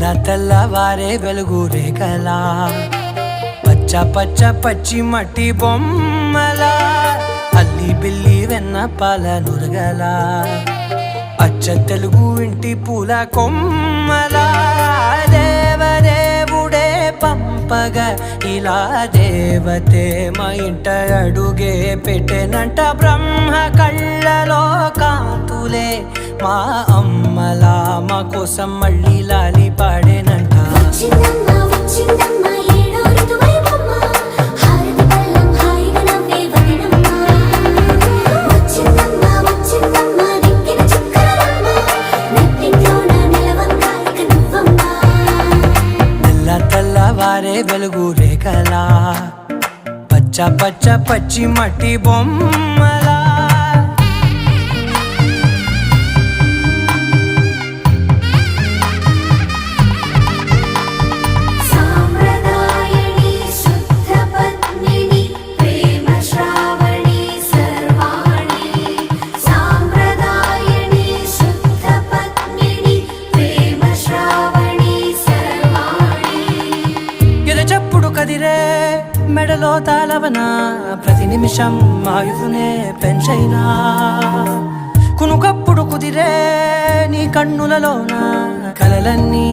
తెల్లవారే వెలుగు రేఖలా పచ్చ పచ్చ పచ్చి మట్టి బొమ్మల అల్లి బిల్లి వెన్న పాల నురగల అచ్చ తెలుగు ఇంటి పూల కొమ్మల దేవదేవుడే పంపగా ఇలా దేవతే మా ఇంట అడుగే పెట్టెనంట బ్రహ్మ కళ్ళలో కాంతులే మా అమ్మలా మా కోసం మళ్ళీ లాలి పాడేనంట తెల్లవారే వెలుగు రేఖలా పచ్చ పచ్చ పచ్చి మట్టి బొమ్మలా కదిరే మెడలో తాళవన ప్రతి నిమిషం ఆయువునే పెంచైనా కునుకప్పుడు కుదిరే నీ కన్నులలోన కలలన్నీ